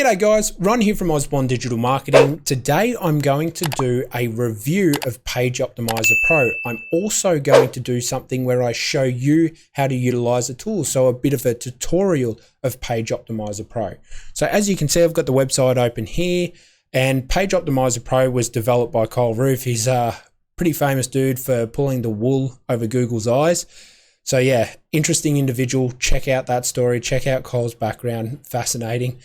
G'day guys, Ron here from Osborne Digital Marketing. Today I'm going to do a review of Page Optimizer Pro. I'm also going to do something where I show you how to utilize the tool. So a bit of a tutorial of Page Optimizer Pro. So as you can see, I've got the website open here, and Page Optimizer Pro was developed by Kyle Roof. He's a pretty famous dude for pulling the wool over Google's eyes. So yeah, interesting individual. Check out that story. Check out Kyle's background. Fascinating.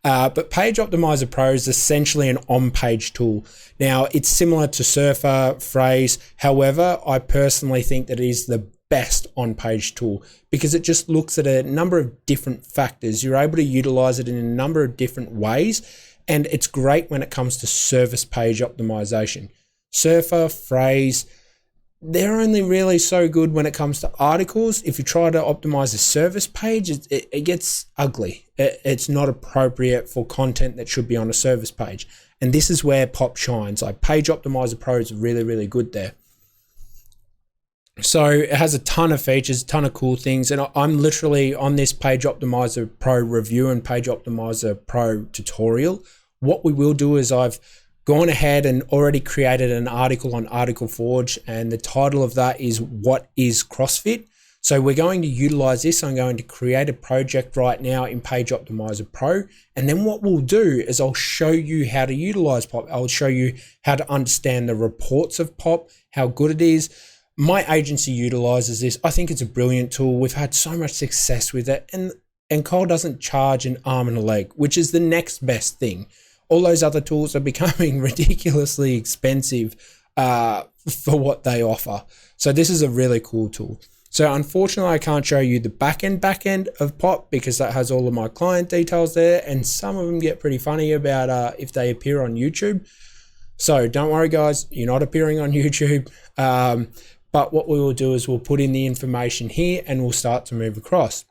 But Page Optimizer Pro is essentially an on-page tool. Now, it's similar to Surfer, Phrase. However, I personally think that it is the best on-page tool because it just looks at a number of different factors. You're able to utilize it in a number of different ways, and it's great when it comes to service page optimization. Surfer, Phrase, they're only really so good when it comes to articles. If you try to optimize a service page, it gets ugly. It's not appropriate for content that should be on a service page. And this is where Pop shines. Like Page Optimizer Pro is really, really good there. So it has a ton of features, a ton of cool things. And I'm literally on this Page Optimizer Pro review and Page Optimizer Pro tutorial. What we will do is I've gone ahead and already created an article on Article Forge, and the title of that is What is CrossFit? So we're going to utilize this. I'm going to create a project right now in Page Optimizer Pro, and then what we'll do is I'll show you how to utilize Pop. I'll show you how to understand the reports of Pop, how good it is. My agency utilizes this. I think it's a brilliant tool. We've had so much success with it, and Kyle doesn't charge an arm and a leg, which is the next best thing. All those other tools are becoming ridiculously expensive for what they offer. So this is a really cool tool. So unfortunately, I can't show you the back end of Pop because that has all of my client details there, and some of them get pretty funny about if they appear on YouTube. So don't worry guys, you're not appearing on YouTube. But what we will do is we'll put in the information here and we'll start to move across.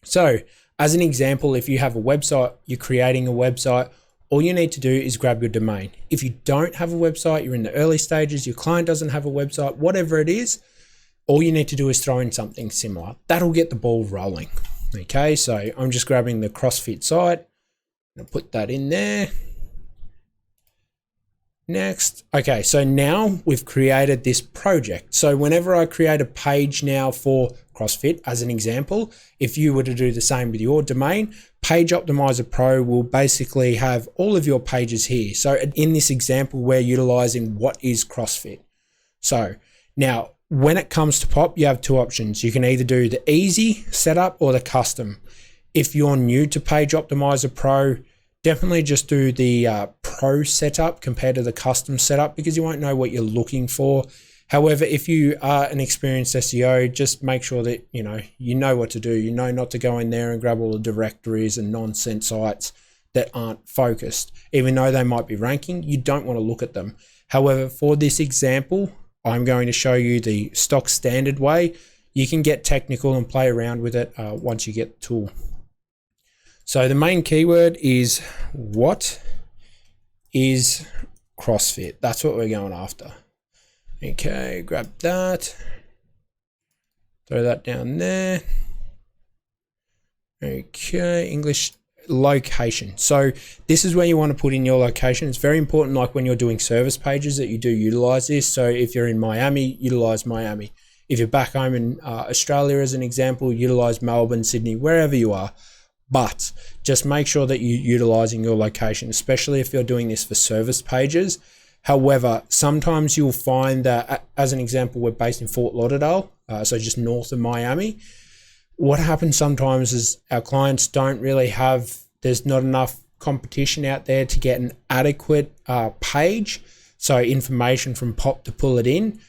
So as an example, if you have a website, you're creating a website, all you need to do is grab your domain. If you don't have a website, you're in the early stages, your client doesn't have a website, whatever it is, all you need to do is throw in something similar. That'll get the ball rolling. Okay, so I'm just grabbing the CrossFit site. I'll put that in there. Next. Okay, so now we've created this project. So whenever I create a page now for CrossFit, as an example, if you were to do the same with your domain, Page Optimizer Pro will basically have all of your pages here. So in this example, we're utilizing What is CrossFit? So now when it comes to Pop, you have two options. You can either do the easy setup or the custom. If you're new to Page Optimizer Pro, definitely just do the pro setup compared to the custom setup because you won't know what you're looking for. However, if you are an experienced SEO, just make sure that you know what to do. You know not to go in there and grab all the directories and nonsense sites that aren't focused. Even though they might be ranking, you don't want to look at them. However, for this example, I'm going to show you the stock standard way. You can get technical and play around with it once you get the tool. So the main keyword is what is CrossFit? That's what we're going after. Okay, grab that. Throw that down there. Okay, English location. So this is where you want to put in your location. It's very important, like when you're doing service pages, that you do utilize this. So if you're in Miami, utilize Miami. If you're back home in Australia, as an example, utilize Melbourne, Sydney, wherever you are. But just make sure that you're utilizing your location, especially if you're doing this for service pages. However, sometimes you'll find that, as an example, we're based in Fort Lauderdale, so just north of Miami. What happens sometimes is our clients don't really have, there's not enough competition out there to get an adequate page, so information from Pop to pull it in.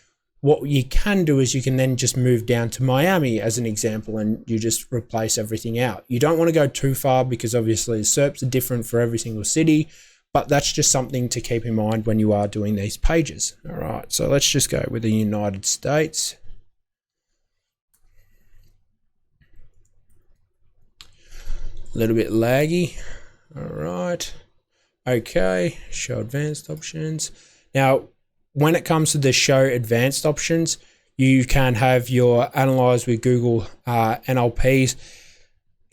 What you can do is you can then just move down to Miami as an example, and you just replace everything out. You don't want to go too far because obviously SERPs are different for every single city, but that's just something to keep in mind when you are doing these pages. All right, so let's just go with the United States. A little bit laggy. All right. Okay, show advanced options. Now, when it comes to the show advanced options, you can have your analyze with Google NLPs.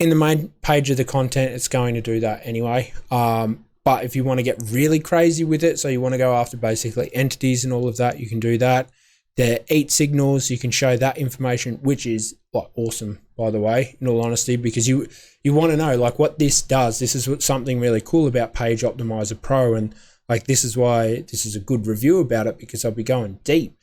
in the main page of the content, it's going to do that anyway. But if you want to get really crazy with it, so you want to go after basically entities and all of that, you can do that. The eat signals, you can show that information, which is like awesome, by the way, in all honesty, because you want to know like what this does. This is what something really cool about Page Optimizer Pro, and like this is why this is a good review about it, because I'll be going deep.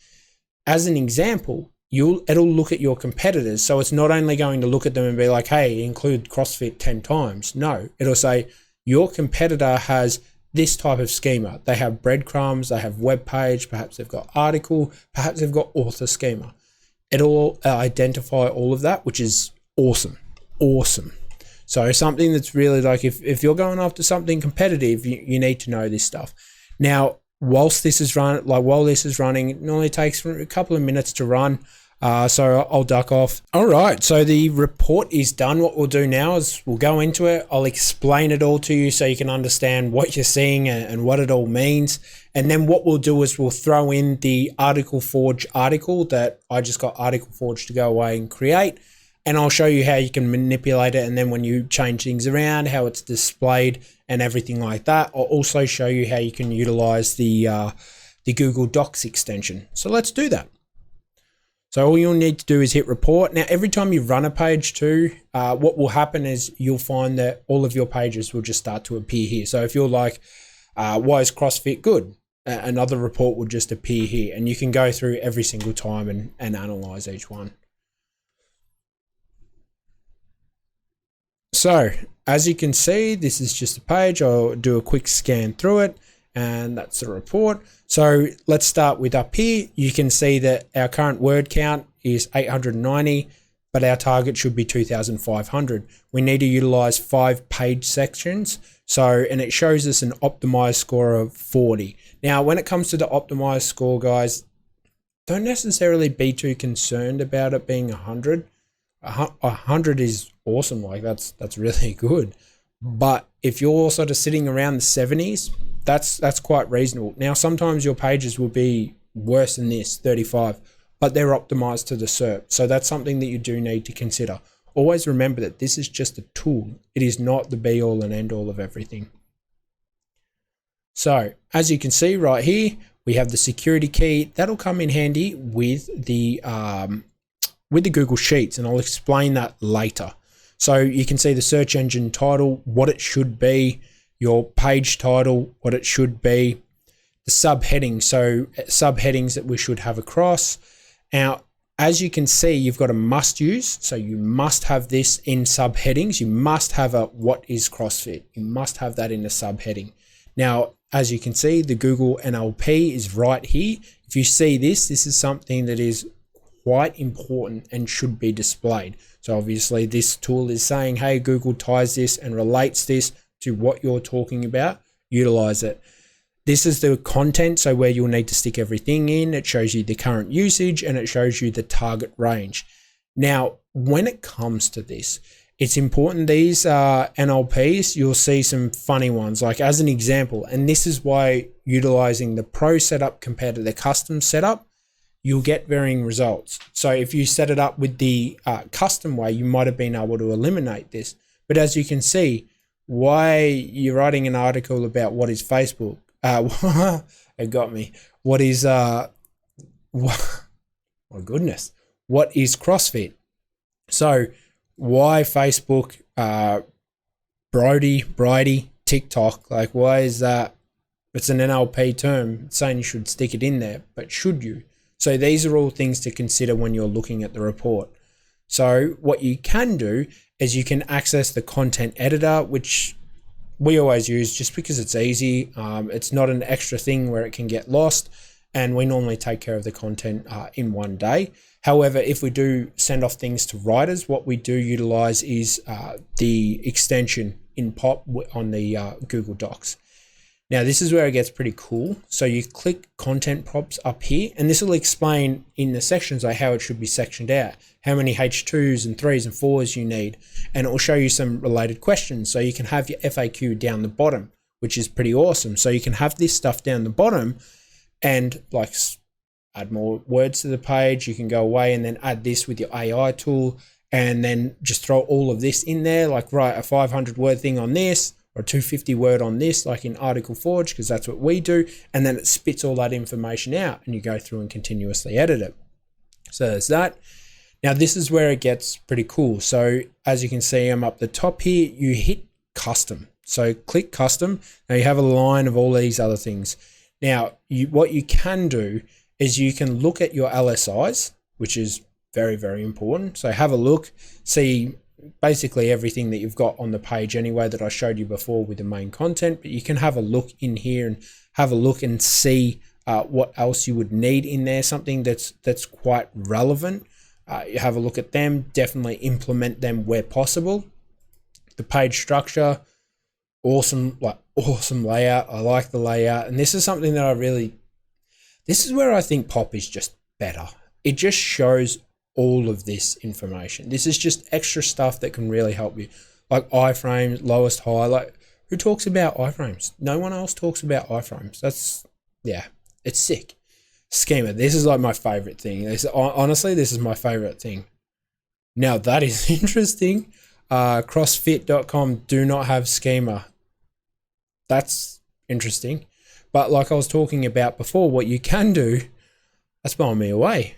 As an example, it'll look at your competitors. So it's not only going to look at them and be like, hey, include CrossFit 10 times. No, it'll say your competitor has this type of schema. They have breadcrumbs, they have web page, perhaps they've got article, perhaps they've got author schema. It'll identify all of that, which is awesome. Awesome. So something that's really like, if you're going after something competitive, you need to know this stuff. Now, while this is running, it normally takes a couple of minutes to run. So I'll duck off. All right, so the report is done. What we'll do now is we'll go into it. I'll explain it all to you so you can understand what you're seeing and what it all means. And then what we'll do is we'll throw in the Article Forge article that I just got Article Forge to go away and create. And I'll show you how you can manipulate it. And then when you change things around, how it's displayed and everything like that. I'll also show you how you can utilize the Google Docs extension. So let's do that. So all you'll need to do is hit report. Now, every time you run a page too, what will happen is you'll find that all of your pages will just start to appear here. So if you're like, why is CrossFit good? Another report will just appear here, and you can go through every single time and analyze each one. So as you can see, this is just a page. I'll do a quick scan through it, and that's the report. So let's start with up here. You can see that our current word count is 890, but our target should be 2,500. We need to utilize 5 page sections. So, and it shows us an optimized score of 40. Now, when it comes to the optimized score, guys, don't necessarily be too concerned about it being 100. 100 is awesome. Like that's really good. But if you're sort of sitting around the 70s, that's quite reasonable. Now, sometimes your pages will be worse than this, 35, but they're optimized to the SERP. So that's something that you do need to consider. Always remember that this is just a tool. It is not the be all and end all of everything. So as you can see right here, we have the security key. That'll come in handy with the Google Sheets, and I'll explain that later. So you can see the search engine title, what it should be, your page title, what it should be, the subheadings, so subheadings that we should have across. Now, as you can see, you've got a must use, so you must have this in subheadings. You must have a what is CrossFit. You must have that in the subheading. Now, as you can see, the Google NLP is right here. If you see this is something that is quite important and should be displayed. So obviously this tool is saying, hey, Google ties this and relates this to what you're talking about, utilize it. This is the content, so where you'll need to stick everything in. It shows you the current usage and it shows you the target range. Now, when it comes to this, it's important, these NLPs, you'll see some funny ones, like as an example, and this is why utilizing the pro setup compared to the custom setup, you'll get varying results. So if you set it up with the custom way, you might have been able to eliminate this. But as you can see, why you're writing an article about what is Facebook, it got me. What is, my goodness, what is CrossFit? So why Facebook, Brody, TikTok, like why is that? It's an NLP term, it's saying you should stick it in there, but should you? So these are all things to consider when you're looking at the report. So what you can do is you can access the content editor, which we always use just because it's easy. It's not an extra thing where it can get lost, and we normally take care of the content in one day. However, if we do send off things to writers, what we do utilize is the extension in POP on the Google Docs. Now, this is where it gets pretty cool. So you click content props up here, and this will explain in the sections like how it should be sectioned out, how many H2s and 3s and 4s you need, and it will show you some related questions. So you can have your FAQ down the bottom, which is pretty awesome. So you can have this stuff down the bottom and like add more words to the page. You can go away and then add this with your AI tool, and then just throw all of this in there, like write a 500 word thing on this or 250 word on this, like in Article Forge, because that's what we do. And then it spits all that information out and you go through and continuously edit it. So there's that. Now this is where it gets pretty cool. So as you can see, I'm up the top here, you hit custom. So click custom. Now you have a line of all these other things. Now what you can do is you can look at your LSIs, which is very, very important. So have a look, see basically everything that you've got on the page anyway that I showed you before with the main content, but you can have a look in here and have a look and see what else you would need in there, something that's quite relevant. You have a look at them, definitely implement them where possible. The page structure, awesome layout. I like the layout, and this is something that this is where I think Pop is just better. It just shows all of this information. This is just extra stuff that can really help you, like iframes, lowest high. Like, who talks about iframes? No one else talks about iframes. It's sick. Schema, this is like my favorite thing. Honestly, this is my favorite thing. Now that is interesting. CrossFit.com do not have schema. That's interesting. But like I was talking about before, what you can do, that's blowing me away.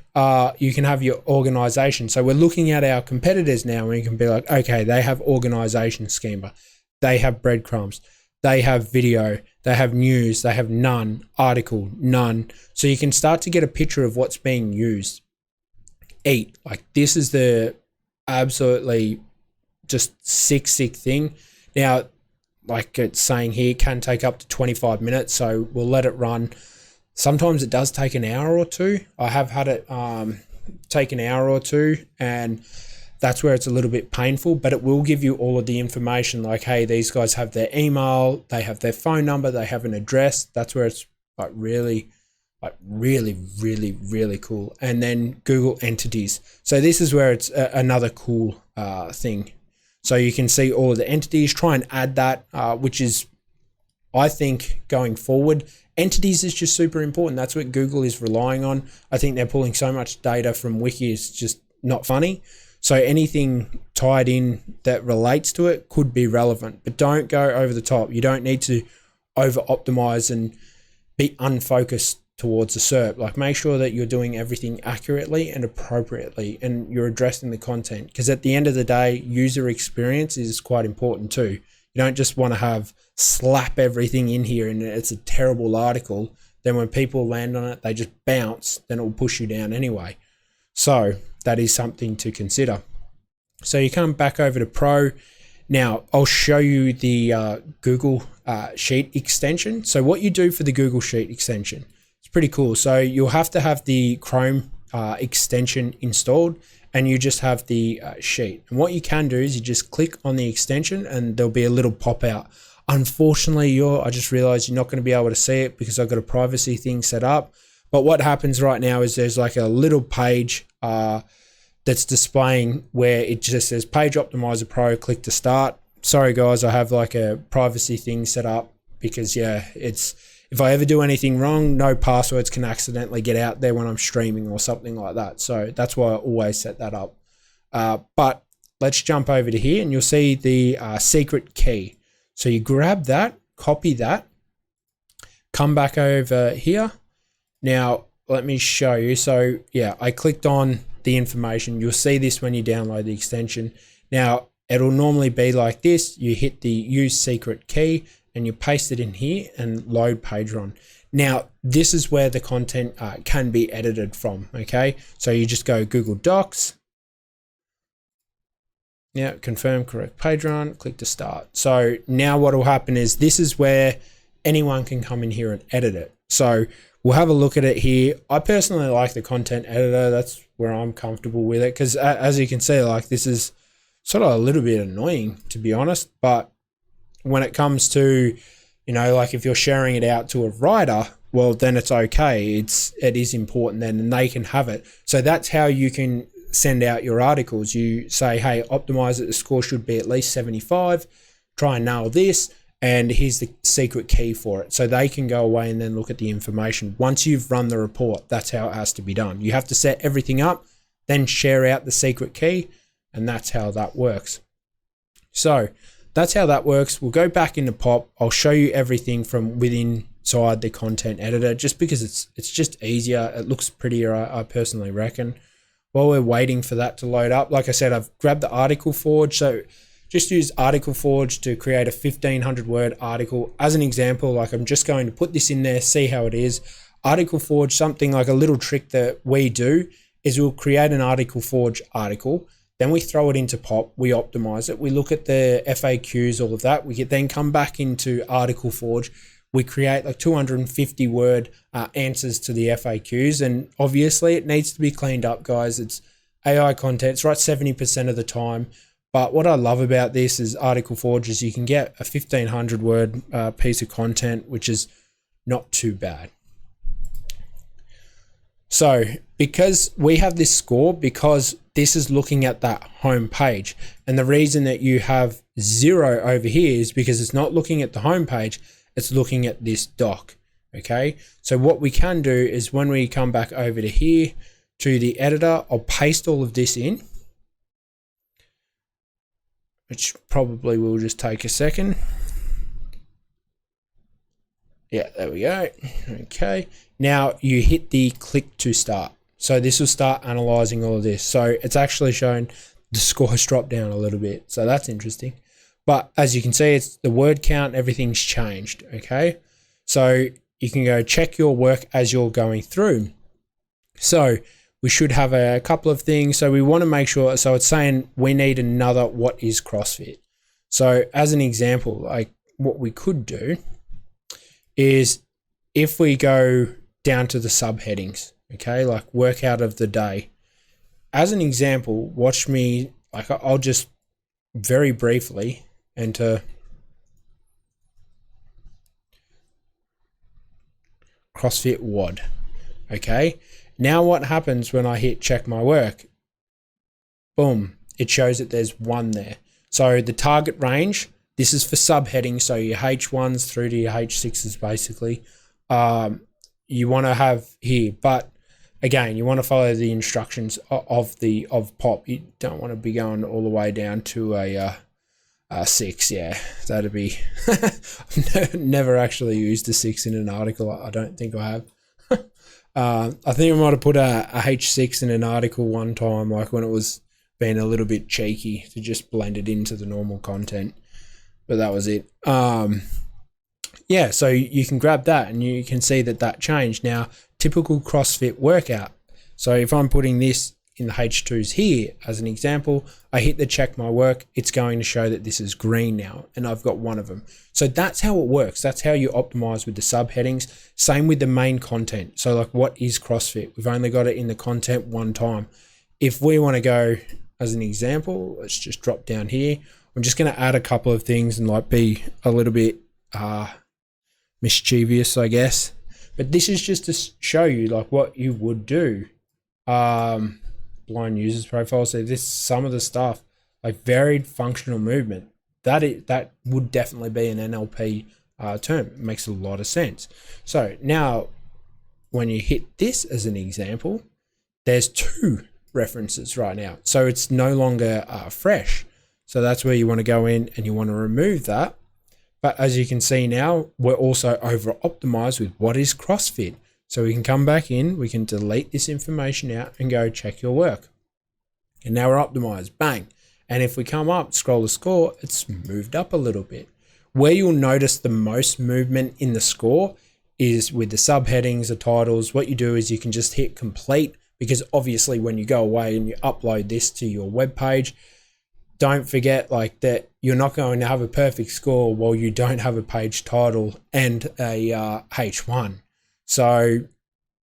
You can have your organization. So we're looking at our competitors now and you can be like, okay, they have organization schema. They have breadcrumbs. They have video. They have news. They have none. Article, none. So you can start to get a picture of what's being used. Eat. Like, this is the absolutely just sick thing. Now, like it's saying here, can take up to 25 minutes. So we'll let it run. Sometimes it does take an hour or two. I have had it take an hour or two, and that's where it's a little bit painful, but it will give you all of the information, like, hey, these guys have their email, they have their phone number, they have an address. That's where it's really cool. And then Google entities. So this is where it's another cool thing. So you can see all of the entities, try and add that, which is, I think, going forward, entities is just super important. That's what Google is relying on. I think they're pulling so much data from Wiki, it's just not funny. So anything tied in that relates to it could be relevant, but don't go over the top. You don't need to over optimize and be unfocused towards the SERP. Like, make sure that you're doing everything accurately and appropriately, and you're addressing the content, because at the end of the day, user experience is quite important too. You don't just want to slap everything in here and it's a terrible article. Then when people land on it, they just bounce, then it will push you down anyway. So that is something to consider. So you come back over to Pro. Now I'll show you the Google Sheet extension. So what you do for the Google Sheet extension, it's pretty cool. So you'll have to have the Chrome extension installed, and you just have the sheet. And what you can do is you just click on the extension and there'll be a little pop out. Unfortunately, I just realized you're not going to be able to see it because I've got a privacy thing set up. But what happens right now is there's like a little page that's displaying where it just says Page Optimizer Pro, click to start. Sorry guys, I have like a privacy thing set up because if I ever do anything wrong, no passwords can accidentally get out there when I'm streaming or something like that. So that's why I always set that up. But let's jump over to here and you'll see the secret key. So you grab that, copy that, come back over here. Now, let me show you. So yeah, I clicked on the information. You'll see this when you download the extension. Now, it'll normally be like this. You hit the use secret key and you paste it in here and load page run. Now, this is where the content can be edited from, okay? So you just go Google Docs. Yeah, confirm correct page run, click to start. So now what will happen is this is where anyone can come in here and edit it. So we'll have a look at it here. I personally like the content editor. That's where I'm comfortable with it, because as you can see, like, this is sort of a little bit annoying, to be honest. But when it comes to, like if you're sharing it out to a writer, well, then it's okay. It is important then, and they can have it. So that's how you can send out your articles. You say, hey, optimize it, the score should be at least 75, try and nail this, and here's the secret key for it. So they can go away and then look at the information. Once you've run the report, that's how it has to be done. You have to set everything up, then share out the secret key, and that's how that works. So that's how that works. We'll go back into Pop. I'll show you everything from inside the content editor, just because it's just easier. It looks prettier, I personally reckon. While we're waiting for that to load up, like I said, I've grabbed the article forge. So just use article forge to create a 1500 word article. As an example, like I'm just going to put this in there, see how it is. Article forge, something like a little trick that we do is we'll create an article forge article. Then we throw it into Pop, we optimize it, we look at the FAQs, all of that. We can then come back into Article Forge. We create like 250 word answers to the FAQs. And obviously it needs to be cleaned up, guys. It's AI content, it's right 70% of the time. But what I love about this is Article Forge is you can get a 1500 word piece of content, which is not too bad. So because we have this score, because this is looking at that home page, and the reason that you have 0 over here is because it's not looking at the home page, it's looking at this doc. Okay, so what we can do is when we come back over to here to the editor, I'll paste all of this in, which probably will just take a second. Yeah, there we go. Okay, now you hit the click to start. So this will start analyzing all of this. So it's actually shown the scores drop down a little bit. So that's interesting. But as you can see, it's the word count, everything's changed. Okay, so you can go check your work as you're going through. So we should have a couple of things. So we want to make sure, so it's saying we need another what is CrossFit. So as an example, like what we could do is if we go down to the subheadings, okay, like workout of the day. As an example, watch me, like I'll just very briefly enter CrossFit WOD. Okay, now what happens when I hit check my work? Boom, it shows that there's 1 there. So the target range, this is for subheadings, so your H1s through to your H6s basically, you want to have here. But again, you want to follow the instructions of Pop. You don't want to be going all the way down to a 6. Yeah, that'd be I've never actually used a 6 in an article. I don't think I have. I think I might have put a H6 in an article one time, like when it was being a little bit cheeky to just blend it into the normal content. But that was it. Yeah, so you can grab that and you can see that that changed. Now, typical CrossFit workout. So if I'm putting this in the H2s here as an example, I hit the check my work, it's going to show that this is green now, and I've got 1 of them. So that's how it works. That's how you optimize with the subheadings. Same with the main content. So like what is CrossFit? We've only got it in the content 1 time. If we want to go as an example, let's just drop down here. I'm just going to add a couple of things and like be a little bit mischievous, I guess. But this is just to show you like what you would do. Blind users profile. So this some of the stuff like varied functional movement. That would definitely be an NLP term. It makes a lot of sense. So now when you hit this as an example, there's 2 references right now. So it's no longer fresh. So that's where you want to go in and you want to remove that. But as you can see now, we're also over optimized with what is CrossFit. So we can come back in, we can delete this information out and go check your work. And now we're optimized, bang. And if we come up, scroll the score, it's moved up a little bit. Where you'll notice the most movement in the score is with the subheadings, the titles. What you do is you can just hit complete, because obviously when you go away and you upload this to your web page, don't forget like that you're not going to have a perfect score while you don't have a page title and a H1. So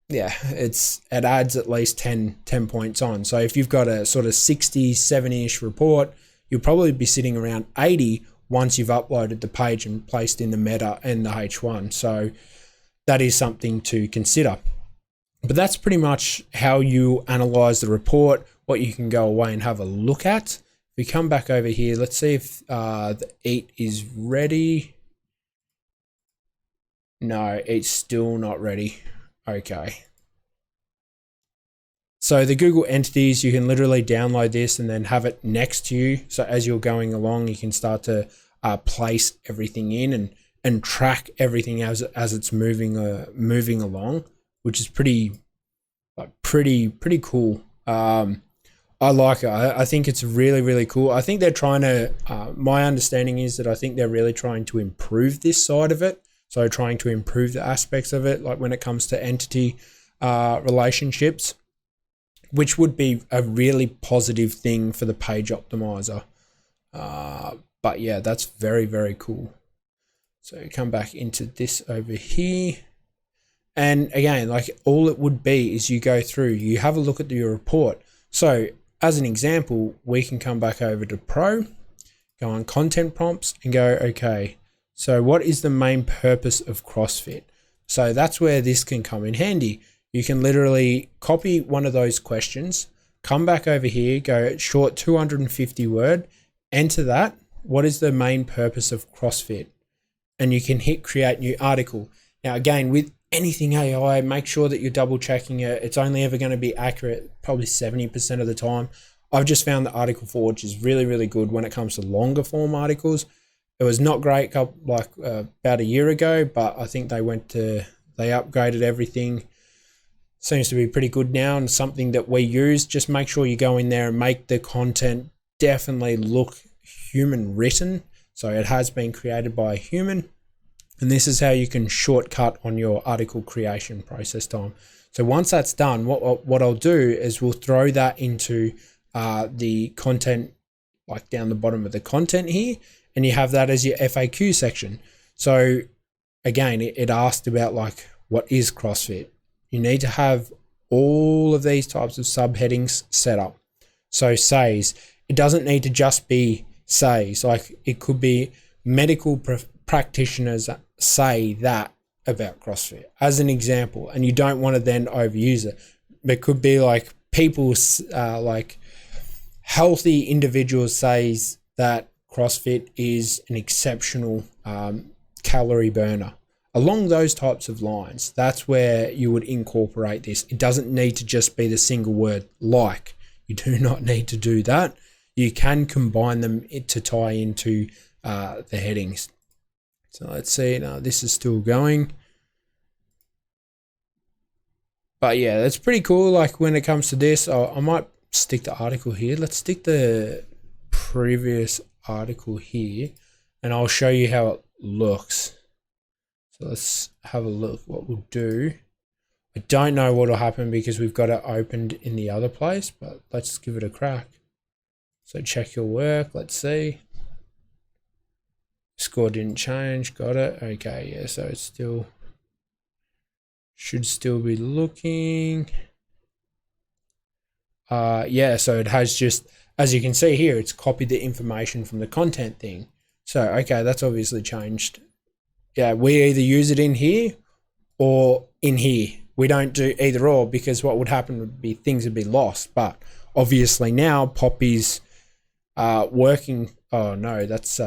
yeah, it adds at least 10 points on. So if you've got a sort of 60, 70-ish report, you'll probably be sitting around 80 once you've uploaded the page and placed in the meta and the H1. So that is something to consider. But that's pretty much how you analyze the report, what you can go away and have a look at. We come back over here. Let's see if the eat is ready. No, it's still not ready. Okay. So the Google entities, you can literally download this and then have it next to you. So as you're going along, you can start to place everything in and track everything as it's moving along, which is pretty cool. I like it. I think it's really, really cool. I think they're trying to, my understanding is that I think they're really trying to improve this side of it. So trying to improve the aspects of it, like when it comes to entity relationships, which would be a really positive thing for the page optimizer. But yeah, that's very, very cool. So come back into this over here. And again, like all it would be is you go through, you have a look at your report. So as an example, we can come back over to Pro, go on content prompts and go, okay, so what is the main purpose of CrossFit? So that's where this can come in handy. You can literally copy one of those questions, come back over here, go short 250 word, enter that. What is the main purpose of CrossFit? And you can hit create new article. Now, again, with anything AI, make sure that you're double checking it. It's only ever going to be accurate, probably 70% of the time. I've just found the Article Forge is really, really good when it comes to longer form articles. It was not great about a year ago, but I think they upgraded everything. Seems to be pretty good now and something that we use. Just make sure you go in there and make the content definitely look human written. So it has been created by a human. And this is how you can shortcut on your article creation process time. So once that's done, what I'll do is we'll throw that into the content, like down the bottom of the content here, and you have that as your FAQ section. So again, it asked about like, what is CrossFit? You need to have all of these types of subheadings set up. So says, it doesn't need to just be says, like it could be medical practitioners say that about CrossFit as an example, and you don't want to then overuse it. It could be like people like healthy individuals says that CrossFit is an exceptional calorie burner. Along those types of lines, that's where you would incorporate this. It doesn't need to just be the single word like. You do not need to do that. You can combine them to tie into the headings. So let's see, now this is still going. But yeah, that's pretty cool. Like when it comes to this, I might stick the article here. Let's stick the previous article here and I'll show you how it looks. So let's have a look what we'll do. I don't know what will happen because we've got it opened in the other place, but let's give it a crack. So check your work, let's see. Score didn't change, got it. Okay, yeah, so it's still, should still be looking. Yeah, so it has just, as you can see here, it's copied the information from the content thing. So, okay, that's obviously changed. Yeah, we either use it in here or in here. We don't do either or because what would happen would be things would be lost. But obviously now Poppy's working. Oh no, that's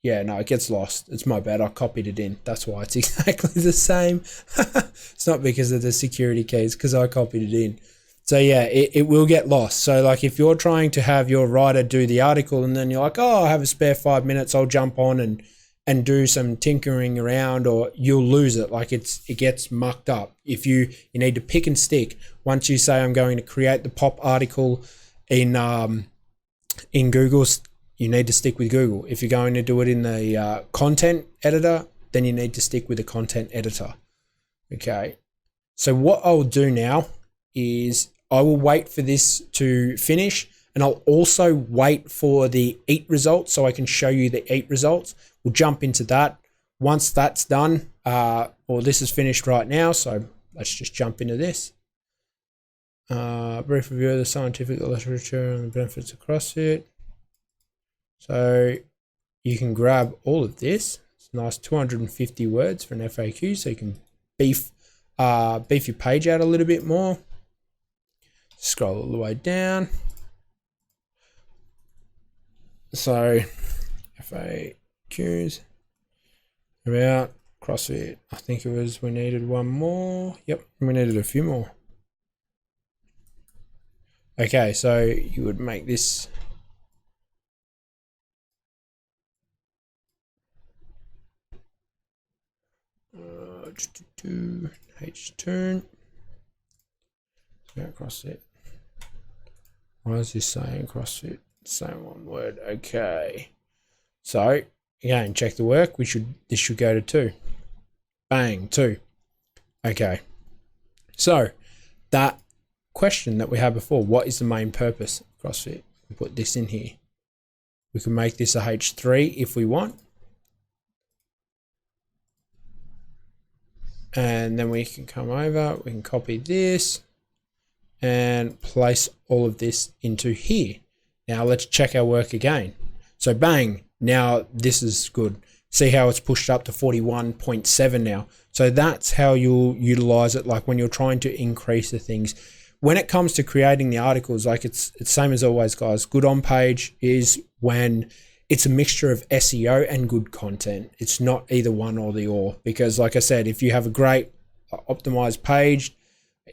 yeah, no, it gets lost. It's my bad. I copied it in. That's why it's exactly the same. It's not because of the security keys, because I copied it in. So yeah, it will get lost. So like if you're trying to have your writer do the article and then you're like, oh, I have a spare 5 minutes, I'll jump on and do some tinkering around, or you'll lose it. Like it gets mucked up. If you need to pick and stick. Once you say I'm going to create the pop article in Google, you need to stick with Google. If you're going to do it in the content editor, then you need to stick with the content editor. Okay. So what I'll do now is I will wait for this to finish, and I'll also wait for the EAT results so I can show you the EAT results. We'll jump into that. Once that's done, or this is finished right now, so let's just jump into this. Brief review of the scientific literature and the benefits of CrossFit. So you can grab all of this. It's a nice 250 words for an FAQ, so you can beef your page out a little bit more. Scroll all the way down. So FAQs about CrossFit. I think it was we needed one more. Yep, we needed a few more. Okay, so you would make this H turn. CrossFit. What is this saying? CrossFit. Same one word. Okay. So again, check the work. This should go to 2. Bang, 2. Okay. So that question that we had before, what is the main purpose of CrossFit? We put this in here. We can make this a H3 if we want. And then we can come over, we can copy this and place all of this into here. Now let's check our work again. So bang, now this is good. See how it's pushed up to 41.7 now. So that's how you'll utilize it, like when you're trying to increase the things. When it comes to creating the articles, like it's same as always, guys. Good on page is when it's a mixture of SEO and good content. It's not either one or the or, because like I said, if you have a great optimized page,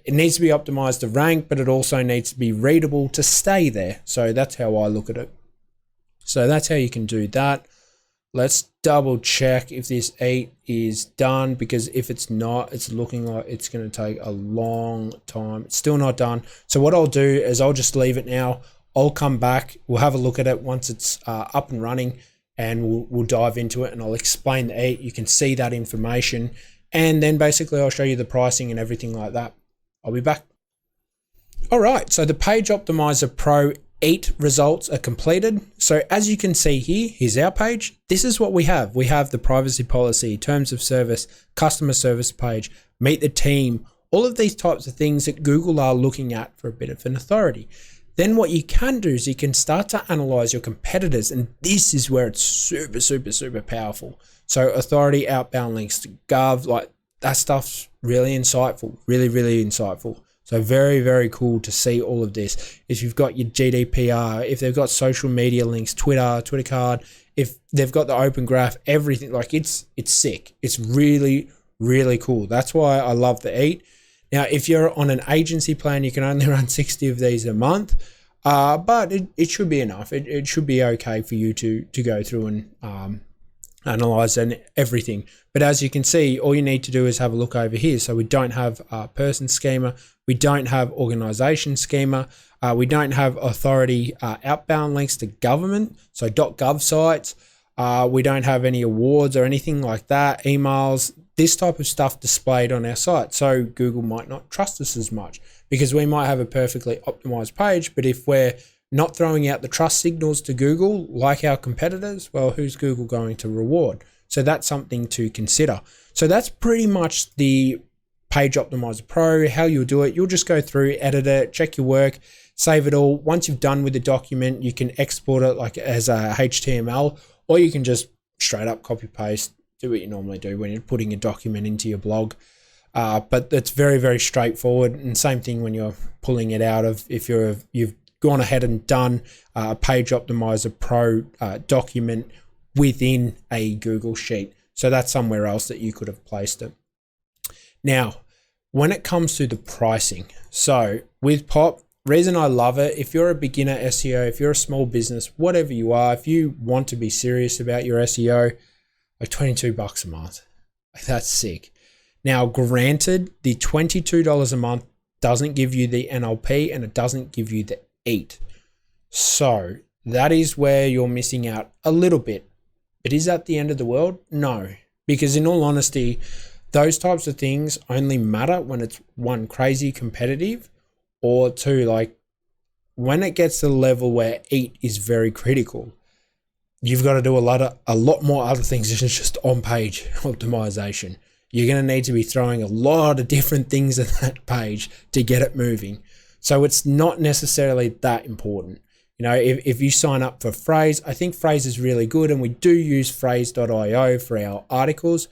it needs to be optimized to rank, but it also needs to be readable to stay there. So that's how I look at it. So that's how you can do that. Let's double check if this 8 is done, because if it's not, it's looking like it's going to take a long time. It's still not done. So what I'll do is I'll just leave it now. I'll come back. We'll have a look at it once it's up and running, and we'll dive into it, and I'll explain the 8. You can see that information, and then basically I'll show you the pricing and everything like that. I'll be back. All right, so the Page Optimizer Pro 8 results are completed. So as you can see here, here's our page. This is what we have. We have the privacy policy, terms of service, customer service page, meet the team, all of these types of things that Google are looking at for a bit of an authority. Then what you can do is you can start to analyze your competitors, and this is where it's super, super, super powerful. So authority, outbound links to Gov, like that stuff's really insightful, really, really insightful. So very, very cool to see all of this. If you've got your GDPR, if they've got social media links, Twitter card, if they've got the open graph, everything, like it's sick. It's really, really cool. That's why I love the 8. Now, if you're on an agency plan, you can only run 60 of these a month, but it should be enough. It should be okay for you to go through and analyze and everything. But as you can see, all you need to do is have a look over here. So we don't have a person schema. We don't have organization schema. We don't have authority outbound links to government. So .gov sites. We don't have any awards or anything like that. Emails, this type of stuff displayed on our site. So Google might not trust us as much, because we might have a perfectly optimized page, but if we're not throwing out the trust signals to Google like our competitors, well, who's Google going to reward? So that's something to consider. So that's pretty much the Page Optimizer Pro, how you'll do it. You'll just go through, edit it, check your work, save it all. Once you've done with the document, you can export it like as a HTML, or you can just straight up copy paste, do what you normally do when you're putting a document into your blog. But it's very, very straightforward. And same thing when you're pulling it out of, if you've gone ahead and done a Page Optimizer Pro document within a Google Sheet. So that's somewhere else that you could have placed it. Now, when it comes to the pricing, so with Pop, reason I love it, if you're a beginner SEO, if you're a small business, whatever you are, if you want to be serious about your SEO, like $22 a month, like that's sick. Now, granted, the $22 a month doesn't give you the NLP and it doesn't give you the 8. So that is where you're missing out a little bit. But is that the end of the world? No, because in all honesty, those types of things only matter when it's 1, crazy competitive, or 2, like when it gets to the level where 8 is very critical, you've got to do a lot more other things than just on-page optimization. You're going to need to be throwing a lot of different things at that page to get it moving. So it's not necessarily that important. You know, if you sign up for Phrase, I think Phrase is really good, and we do use phrase.io for our articles.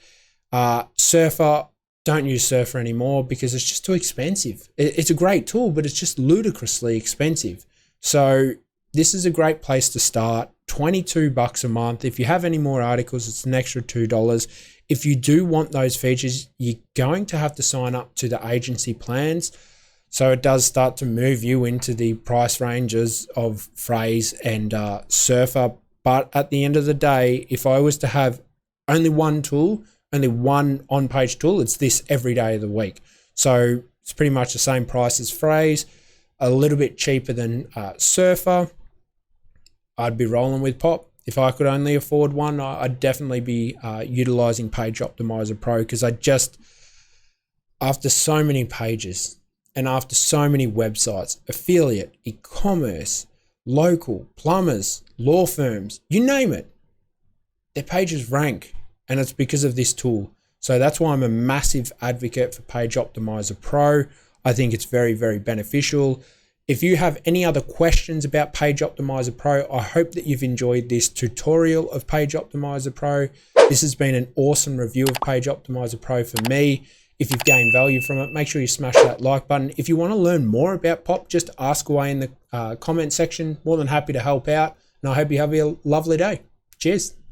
Surfer, don't use Surfer anymore because it's just too expensive. It's a great tool, but it's just ludicrously expensive. So this is a great place to start. $22 a month. If you have any more articles, it's an extra $2. If you do want those features, you're going to have to sign up to the agency plans. So it does start to move you into the price ranges of Phrase and Surfer. But at the end of the day, if I was to have only one tool, only one on-page tool, it's this every day of the week. So it's pretty much the same price as Phrase, a little bit cheaper than Surfer. I'd be rolling with Pop. If I could only afford one, I'd definitely be utilizing Page Optimizer Pro, because after so many pages and after so many websites, affiliate, e-commerce, local, plumbers, law firms, you name it, their pages rank, and it's because of this tool. So that's why I'm a massive advocate for Page Optimizer Pro. I think it's very, very beneficial. If you have any other questions about Page Optimizer Pro, I hope that you've enjoyed this tutorial of Page Optimizer Pro. This has been an awesome review of Page Optimizer Pro for me. If you've gained value from it, make sure you smash that like button. If you want to learn more about Pop, just ask away in the comment section. More than happy to help out. And I hope you have a lovely day. Cheers.